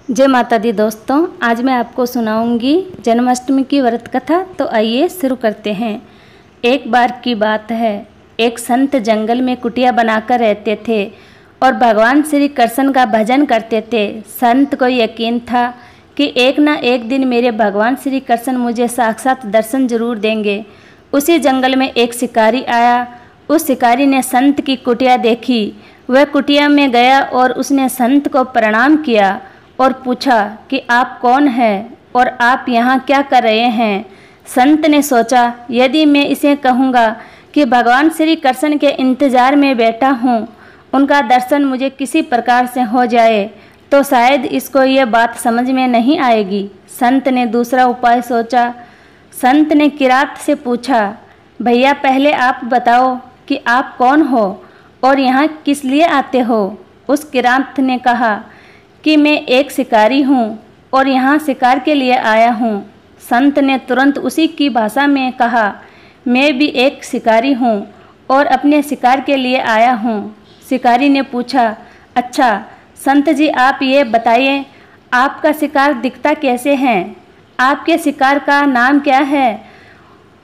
जय माता दी दोस्तों, आज मैं आपको सुनाऊंगी जन्माष्टमी की व्रत कथा। तो आइए शुरू करते हैं। एक बार की बात है, एक संत जंगल में कुटिया बनाकर रहते थे और भगवान श्री कृष्ण का भजन करते थे। संत को यकीन था कि एक न एक दिन मेरे भगवान श्री कृष्ण मुझे साक्षात दर्शन जरूर देंगे। उसी जंगल में एक शिकारी आया। उस शिकारी ने संत की कुटिया देखी। वह कुटिया में गया और उसने संत को प्रणाम किया और पूछा कि आप कौन हैं और आप यहाँ क्या कर रहे हैं। संत ने सोचा, यदि मैं इसे कहूँगा कि भगवान श्री कृष्ण के इंतज़ार में बैठा हूँ, उनका दर्शन मुझे किसी प्रकार से हो जाए तो शायद इसको ये बात समझ में नहीं आएगी। संत ने दूसरा उपाय सोचा। संत ने किरात से पूछा, भैया पहले आप बताओ कि आप कौन हो और यहाँ किस लिए आते हो। उस किरात ने कहा कि मैं एक शिकारी हूँ और यहाँ शिकार के लिए आया हूँ। संत ने तुरंत उसी की भाषा में कहा, मैं भी एक शिकारी हूँ और अपने शिकार के लिए आया हूँ। शिकारी ने पूछा, अच्छा संत जी आप ये बताइए, आपका शिकार दिखता कैसे है? आपके शिकार का नाम क्या है?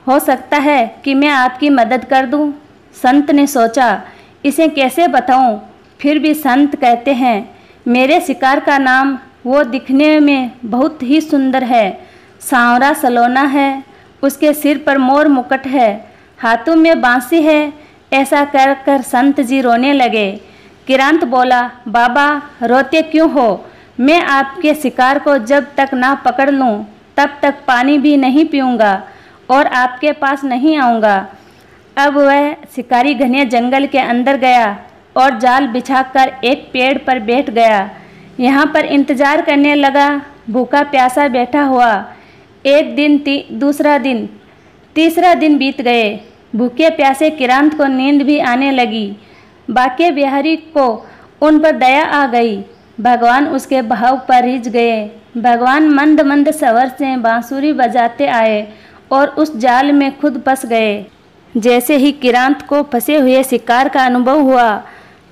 हो सकता है कि मैं आपकी मदद कर दूँ। संत ने सोचा, इसे कैसे बताऊँ। फिर भी संत कहते हैं, मेरे शिकार का नाम वो दिखने में बहुत ही सुंदर है। सांवरा सलोना है, उसके सिर पर मोर मुकुट है, हाथों में बांसी है। ऐसा कर संत जी रोने लगे। किरांत बोला, बाबा रोते क्यों हो? मैं आपके शिकार को जब तक ना पकड़ लूं तब तक पानी भी नहीं पीऊँगा और आपके पास नहीं आऊँगा। अब वह शिकारी घने जंगल के अंदर गया और जाल बिछाकर एक पेड़ पर बैठ गया। यहाँ पर इंतज़ार करने लगा, भूखा प्यासा बैठा हुआ। एक दिन, दूसरा दिन, तीसरा दिन बीत गए। भूखे प्यासे किरांत को नींद भी आने लगी। बाके बिहारी को उन पर दया आ गई। भगवान उसके भाव पर रिझ गए। भगवान मंद मंद स्वर से बांसुरी बजाते आए और उस जाल में खुद फंस गए। जैसे ही किरांत को फंसे हुए शिकार का अनुभव हुआ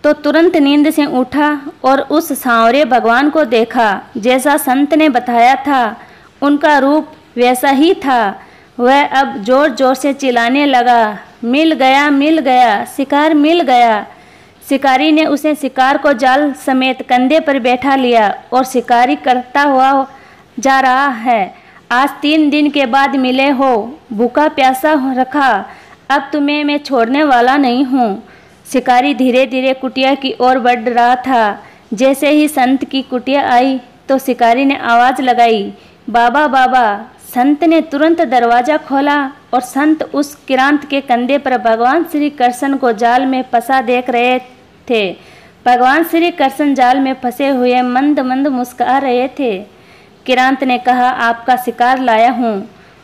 तो तुरंत नींद से उठा और उस सांवरे भगवान को देखा जैसा संत ने बताया था। उनका रूप वैसा ही था। वह अब जोर जोर से चिल्लाने लगा, मिल गया मिल गया, शिकार मिल गया। शिकारी ने उसे शिकार को जाल समेत कंधे पर बैठा लिया और शिकारी करता हुआ जा रहा है। आज 3 दिन के बाद मिले हो, भूखा प्यासा रखा, अब तुम्हें मैं छोड़ने वाला नहीं हूँ। शिकारी धीरे धीरे कुटिया की ओर बढ़ रहा था। जैसे ही संत की कुटिया आई तो शिकारी ने आवाज़ लगाई, बाबा बाबा। संत ने तुरंत दरवाज़ा खोला और संत उस किरांत के कंधे पर भगवान श्री कृष्ण को जाल में फंसा देख रहे थे। भगवान श्री कृष्ण जाल में फंसे हुए मंद मंद मुस्कुरा रहे थे। किरांत ने कहा, आपका शिकार लाया हूँ,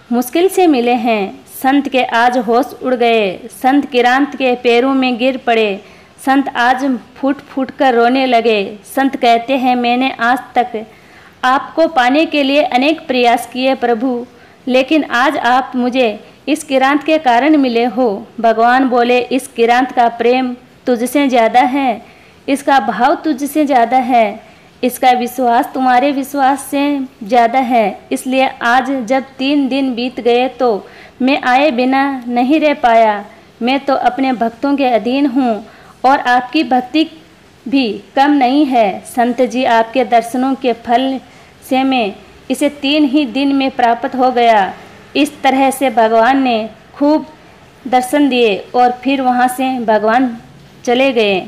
मुश्किल से मिले हैं। संत के आज होश उड़ गए। संत किरांत के पैरों में गिर पड़े। संत आज फूट फूट कर रोने लगे। संत कहते हैं, मैंने आज तक आपको पाने के लिए अनेक प्रयास किए प्रभु, लेकिन आज आप मुझे इस किरांत के कारण मिले हो। भगवान बोले, इस किरांत का प्रेम तुझसे ज़्यादा है, इसका भाव तुझसे ज़्यादा है, इसका विश्वास तुम्हारे विश्वास से ज़्यादा है। इसलिए आज जब 3 दिन बीत गए तो मैं आए बिना नहीं रह पाया। मैं तो अपने भक्तों के अधीन हूँ और आपकी भक्ति भी कम नहीं है। संत जी आपके दर्शनों के फल से मैं इसे 3 ही दिन में प्राप्त हो गया। इस तरह से भगवान ने खूब दर्शन दिए और फिर वहाँ से भगवान चले गए।